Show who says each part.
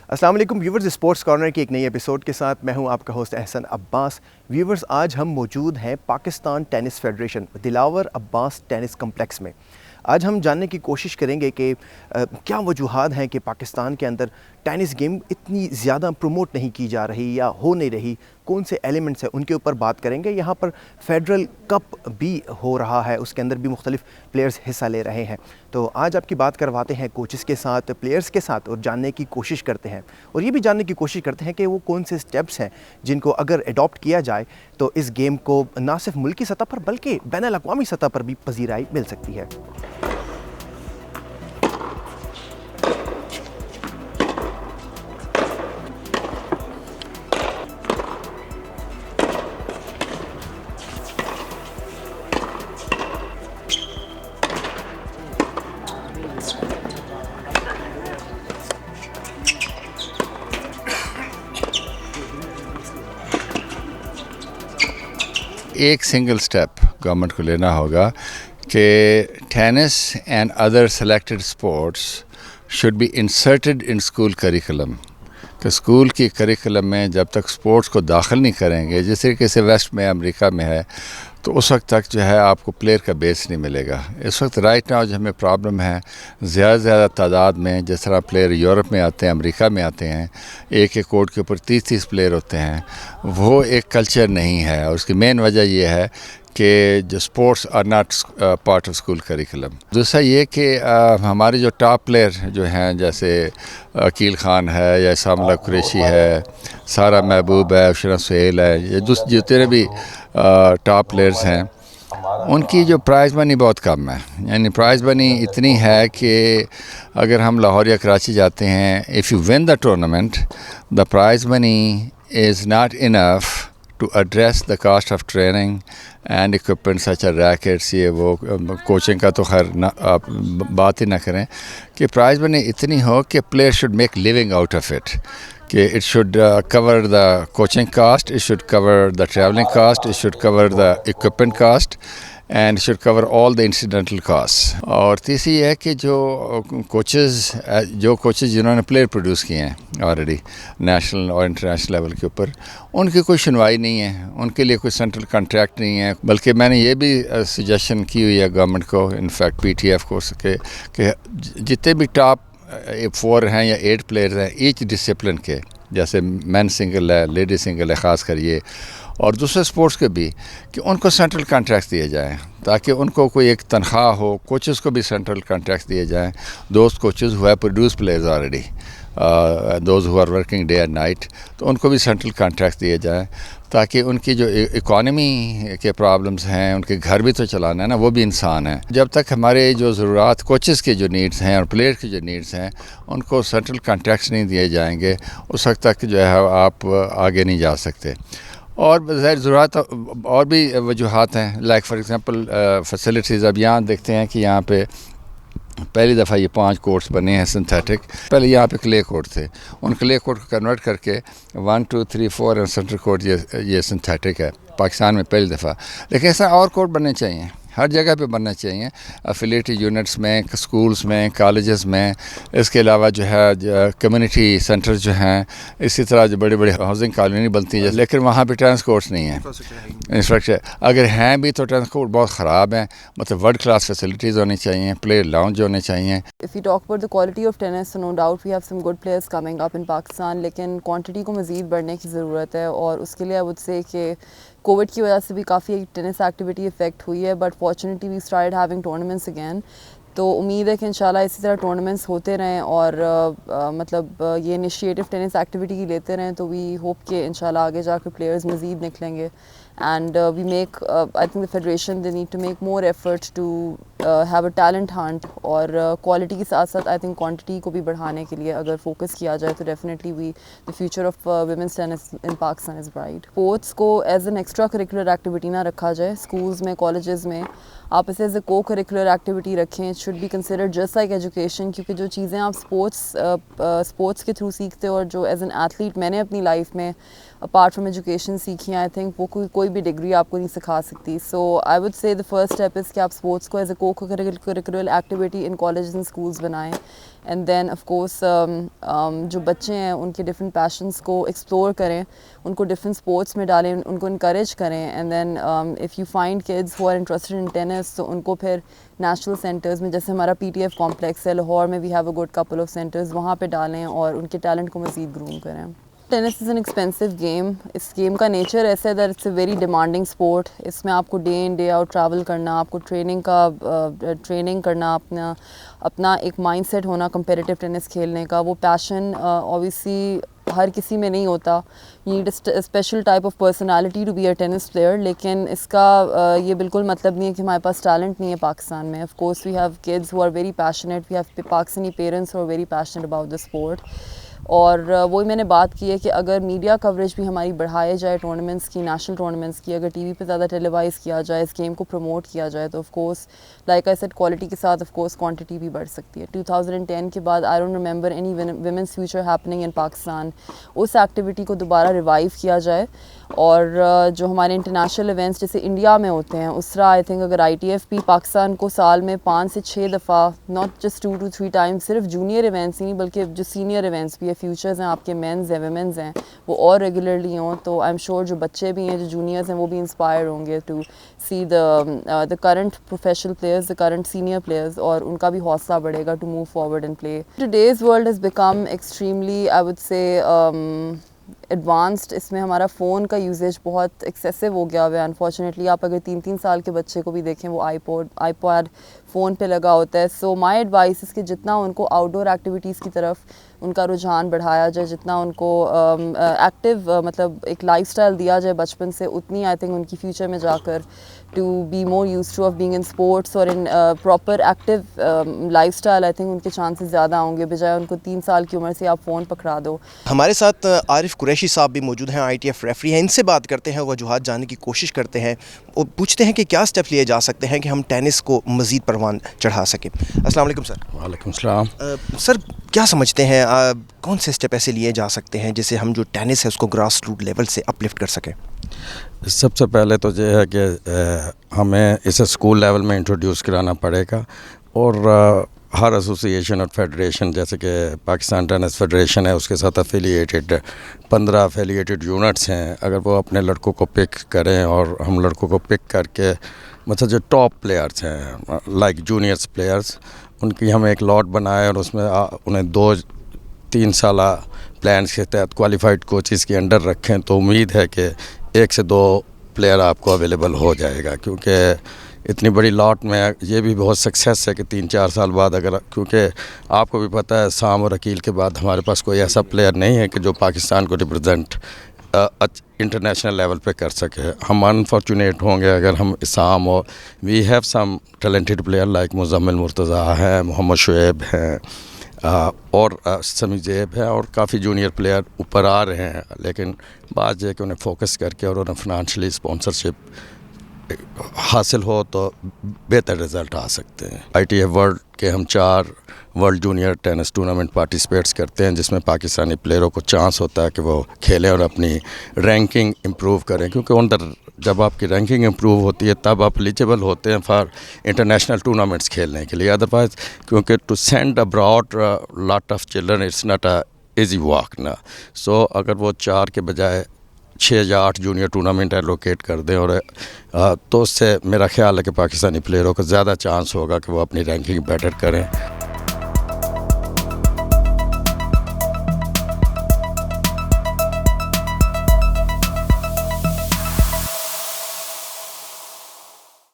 Speaker 1: السلام علیکم viewers, sports corner کی ایک نئی ایپیسوڈ کے ساتھ میں ہوں آپ کا ہوسٹ احسن عباس۔ ویورز، آج ہم موجود ہیں پاکستان ٹینس فیڈریشن دلاور عباس ٹینس کمپلیکس میں۔ آج ہم جاننے کی کوشش کریں گے کہ کیا وجوہات ہیں کہ پاکستان کے اندر ٹینس گیم اتنی زیادہ پروموٹ نہیں کی جا رہی یا ہو نہیں رہی، کون سے ایلیمنٹس ہیں ان کے اوپر بات کریں گے۔ یہاں پر فیڈرل کپ بھی ہو رہا ہے، اس کے اندر بھی مختلف پلیئرز حصہ لے رہے ہیں۔ تو آج آپ کی بات کرواتے ہیں کوچز کے ساتھ، پلیئرز کے ساتھ، اور جاننے کی کوشش کرتے ہیں اور یہ بھی جاننے کی کوشش کرتے ہیں کہ وہ کون سے سٹیپس ہیں جن کو اگر اڈاپٹ کیا جائے تو اس گیم کو نہ صرف ملکی سطح پر بلکہ بین الاقوامی سطح پر بھی پذیرائی مل سکتی ہے۔
Speaker 2: ایک سنگل سٹیپ گورنمنٹ کو لینا ہوگا کہ tennis and other selected sports should be inserted in school curriculum, کہ اسکول کی کریکولم میں جب تک اسپورٹس کو داخل نہیں کریں گے، جس طریقے سے ویسٹ میں امریکہ میں ہے، تو اس وقت تک جو ہے آپ کو پلیئر کا بیس نہیں ملے گا۔ اس وقت رائٹ ناؤ جو ہمیں پرابلم ہے، زیادہ تعداد میں جس طرح پلیئر یورپ میں آتے ہیں، امریکہ میں آتے ہیں، ایک کورٹ کے اوپر 30 پلیئر ہوتے ہیں، وہ ایک کلچر نہیں ہے، اور اس کی مین وجہ یہ ہے کہ جو sports are not part of school curriculum. دوسرا یہ کہ ہمارے جو ٹاپ پلیئر جو ہیں، جیسے عقیل خان ہے یا اسام اللہ قریشی ہے، سارہ محبوب ہے، اشرا سہیل ہے، یہ جتنے بھی ٹاپ پلیئرز ہیں، ان کی جو پرائز منی بہت کم ہے۔ یعنی پرائز منی اتنی ہے کہ اگر ہم لاہور یا کراچی جاتے ہیں، if you win the tournament, the prize money is not enough to address the cost of training and equipment such as rackets, یہ وہ کوچنگ کا تو خیر آپ بات ہی نہ کریں، کہ پرائز منی اتنی ہو کہ player should make living out of it, کہ it should cover the coaching cost, it should cover the traveling cost, it should cover the equipment cost, and it should cover all the incidental costs۔ اور تیسری یہ ہے کہ جو coaches جنہوں نے player produce کیے ہیں آلریڈی نیشنل اور انٹرنیشنل لیول کے اوپر، ان کی کوئی سنوائی نہیں ہے، ان کے لیے کوئی سینٹرل کانٹریکٹ نہیں ہے۔ بلکہ میں نے یہ بھی سجیشن کی ہوئی ہے گورنمنٹ کو، انفیکٹ پی ٹی ایف کو، کہ جتنے بھی ٹاپ 4 ہیں یا 8 پلیئرز ہیں ایچ ڈسپلن کے، جیسے مین سنگل ہے، لیڈی سنگل ہے، خاص کر یہ، اور دوسرے سپورٹس کے بھی، کہ ان کو سینٹرل کانٹریکٹس دیے جائیں تاکہ ان کو کوئی ایک تنخواہ ہو۔ کوچز کو بھی سینٹرل کانٹریکٹس دیے جائیں، those coaches who have produce players already, those who are working day and night, تو ان کو بھی سینٹرل کانٹریکٹس دیے جائیں تاکہ ان کی جو اکانومی کے پرابلمز ہیں، ان کے گھر بھی تو چلانا ہے نا، وہ بھی انسان ہیں۔ جب تک ہمارے جو ضرورات کوچز کے جو نیڈز ہیں اور پلیئر کی جو نیڈز ہیں، ان کو سینٹرل کانٹریکٹس نہیں دیے جائیں گے، اس وقت تک جو ہے آپ آگے نہیں جا سکتے۔ اور ظاہر ضرورت اور بھی وجوہات ہیں، لائک فار ایگزامپل فیسلٹیز۔ اب یہاں دیکھتے ہیں کہ یہاں پہ پہلی دفعہ یہ 5 کورٹس بنے ہیں سنتھیٹک۔ پہلے یہاں پہ کلے کورٹ تھے، ان کلے کورٹ کو کنورٹ کر کے 1 2 3 4 اور سینٹر کورٹ یہ سنتھیٹک ہے پاکستان میں پہلی دفعہ۔ لیکن ایسا اور کورٹ بننے چاہیے، ہر جگہ پہ بننا چاہیے، افیلیٹڈ یونٹس میں، اسکولز میں، کالجز میں۔ اس کے علاوہ جو ہے کمیونٹی سینٹرز جو ہیں، اسی طرح جو بڑی ہاؤسنگ کالونی بنتی ہے، لیکن وہاں پہ ٹینس کورٹس نہیں ہیں، انفراسٹرکچر اگر ہیں بھی تو ٹینس کورٹ بہت خراب ہیں۔ مطلب ورلڈ کلاس فیسلٹیز ہونی چاہیے، پلیئر لاؤنج ہونے چاہیے۔
Speaker 3: If we talk about the quality of tennis, so no doubt we have some good players coming up in Pakistan, لیکن کوانٹٹی کو مزید بڑھنے کی ضرورت ہے، اور اس کے لیے I would say کہ کووڈ کی وجہ سے بھی کافی ٹینس ایکٹیویٹی افیکٹ ہوئی ہے، but fortunately we started having tournaments again. تو امید ہے کہ انشاءاللہ اسی طرح ٹورنامنٹس ہوتے رہیں، اور مطلب یہ انیشیٹو ٹینس ایکٹیویٹی کی لیتے رہیں، تو وی ہوپ کہ انشاءاللہ آگے جا کے پلیئرز مزید نکلیں گے۔ And we make, I think the federation, they need to make more efforts to have a talent hunt، اور quality کے ساتھ ساتھ I think quantity کو بھی بڑھانے کے لیے اگر فوکس کیا جائے تو definitely the future of women's tennis in Pakistan is bright۔ Sports کو as an extra curricular activity نہ رکھا جائے، schools میں، colleges میں آپ اسے as a co curricular activity رکھیں۔ It should be considered just like education, کیونکہ جو چیزیں آپ اسپورٹس کے تھرو سیکھتے ہو، اور جو ایز این ایتھلیٹ میں نے اپنی لائف میں اپارٹ فرام ایجوکیشن سیکھی ہیں، آئی تھنک وہ کوئی بھی ڈگری آپ کو نہیں سکھا سکتی۔ سو آئی وڈ سے دا فرسٹ اسٹیپ از کہ آپ اسپورٹس کو as a co curricular activity in colleges and schools بنائیں، اینڈ دین آف کورس جو بچے ہیں ان کے ڈفرینٹ پیشنس کو ایکسپلور کریں, ان کو ڈفرینٹ اسپورٹس میں ڈالیں, ان کو انکریج کریں. And then if you find kids who are interested in tennis, تو ان کو پھر نیشنل سینٹرز میں, جیسے ہمارا پی ٹی ایف کمپلیکس ہے لاہور میں, we have a good couple of centres, وہاں پہ ڈالیں اور ان کے ٹیلنٹ کو مزید گروم کریں. Tennis is an expensive game. اس گیم کا نیچر ایسا ہے that it's a very demanding sport. اس میں آپ کو day in day out travel کرنا, آپ کو ٹریننگ کرنا, اپنا ایک مائنڈ سیٹ ہونا کمپیریٹیو ٹینس کھیلنے کا. وہ پیشن اوبیسلی ہر کسی میں نہیں ہوتا. You need a special type of personality to be a tennis player. لیکن اس کا یہ بالکل مطلب نہیں ہے کہ ہمارے پاس ٹیلنٹ نہیں ہے پاکستان میں. Of course we have kids who are very passionate, we have Pakistani parents who are very passionate about the sport. اور وہی میں نے بات کی ہے کہ اگر میڈیا کوریج بھی ہماری بڑھائی جائے ٹورنامنٹس کی, نیشنل ٹورنامنٹس کی, اگر ٹی وی پہ زیادہ ٹیلی وائز کیا جائے, اس گیم کو پروموٹ کیا جائے, تو of course like I said quality کے ساتھ آف کورس کوانٹٹی بھی بڑھ سکتی ہے. 2010 کے بعد I don't remember any women's future happening in Pakistan. اس ایکٹیویٹی کو دوبارہ ریوائیو کیا جائے, اور جو ہمارے انٹرنیشنل ایونٹس جیسے انڈیا میں ہوتے ہیں, اس طرح آئی تھنک اگر آئی ٹی ایف بھی پاکستان کو سال میں 5 سے 6 دفعہ, ناٹ جسٹ 2 to 3 ٹائمس, صرف جونیئر ایونٹس ہی نہیں بلکہ جو سینئر ایونٹس بھی ہے, فیوچرز ہیں آپ کے, مینز ہیں, ویمنز ہیں, وہ اور ریگولرلی ہوں, تو آئی ایم شیور جو بچے بھی ہیں, جو جونیئرز ہیں, وہ بھی انسپائر ہوں گے to see the current professional players, the current senior players, اور ان کا بھی حوصلہ بڑھے گا to move forward and play. Today's world has become extremely I would say advanced. اس میں ہمارا فون کا یوزیج بہت ایکسیسو ہو گیا ہوا ہے. انفارچونیٹلی آپ اگر 3 سال کے بچے کو بھی دیکھیں, وہ آئی پیڈ فون پہ لگا ہوتا ہے. سو مائی ایڈوائس اس کہ جتنا ان کو آؤٹ ڈور ایکٹیویٹیز کی طرف ان کا رجحان بڑھایا جائے, جتنا ان کو ایکٹیو مطلب ایک لائف اسٹائل دیا جائے بچپن سے, اتنی آئی تھنک ان کی فیوچر میں جا کر to be more used to of being in sports اور in proper active lifestyle, I think ان کے چانسز زیادہ ہوں گے, بجائے ان کو 3 سال کی عمر سے آپ فون پکڑا دو.
Speaker 1: ہمارے ساتھ عارف قریشی صاحب بھی موجود ہیں, آئی ٹی ایف ریفری ہیں. ان سے بات کرتے ہیں, وجوہات جاننے کی کوشش کرتے ہیں, اور پوچھتے ہیں کہ کیا اسٹیپ لیے جا سکتے ہیں کہ ہم ٹینس کو مزید پروان چڑھا سکیں. السلام علیکم سر.
Speaker 2: وعلیکم السلام.
Speaker 1: سر کیا سمجھتے ہیں کون سے اسٹیپ ایسے لیے جا سکتے ہیں جس سے ہم جو ٹینس ہے اس کو گراس روٹ لیول سے اپ لفٹ کر سکیں؟
Speaker 4: سب سے پہلے تو یہ ہے کہ ہمیں اسے اسکول لیول میں انٹروڈیوس کرانا پڑے گا, اور ہر ایسوسیشن اور فیڈریشن, جیسے کہ پاکستان ٹینس فیڈریشن ہے, اس کے ساتھ افیلیٹڈ 15 افیلیٹڈ یونٹس ہیں. اگر وہ اپنے لڑکوں کو پک کریں, اور ہم لڑکوں کو پک کر کے مطلب جو ٹاپ پلیئرس ہیں لائک جونیئرس پلیئرس, ان کی ہم ایک لاٹ بنائیں, اور اس میں انہیں 2-3 سالہ پلانس کے تحت کوالیفائڈ کوچز کے انڈر رکھیں, تو امید ہے کہ 1 سے 2 پلیئر آپ کو اویلیبل ہو جائے گا. کیونکہ اتنی بڑی لاٹ میں یہ بھی بہت سکسیس ہے کہ 3-4 سال بعد اگر, کیونکہ آپ کو بھی پتہ ہے سام اور عقیل کے بعد ہمارے پاس کوئی ایسا پلیئر نہیں ہے کہ جو پاکستان کو ریپرزینٹ انٹرنیشنل لیول پہ کر سکے. ہم انفارچونیٹ ہوں گے اگر ہم اسام اور we have some talented player like Muzammil Murtaza ہیں, محمد شعیب ہیں, اور سمی زیب ہے, اور کافی جونیئر پلیئر اوپر آ رہے ہیں. لیکن بات یہ ہے کہ انہیں فوکس کر کے اور انہیں فنانشلی اسپانسرشپ حاصل ہو تو بہتر رزلٹ آ سکتے ہیں. آئی ٹی ایف ورلڈ کے ہم 4 world junior tennis tournament participates کرتے ہیں, جس میں پاکستانی پلیئروں کو چانس ہوتا ہے کہ وہ کھیلیں اور اپنی رینکنگ امپروو کریں. کیونکہ جب آپ کی رینکنگ امپروو ہوتی ہے تب آپ ایلیجیبل ہوتے ہیں فار انٹرنیشنل ٹورنامنٹس کھیلنے کے لیے. ادروائز کیونکہ to send abroad lot of children it's not a easy walk نا. سو اگر وہ 4 کے بجائے 6 یا 8 جونیئر ٹورنامنٹ ایلوکیٹ کر دیں, اور تو اس سے میرا خیال ہے کہ پاکستانی پلیئروں کو زیادہ چانس ہوگا کہ وہ اپنی رینکنگ بیٹر کریں.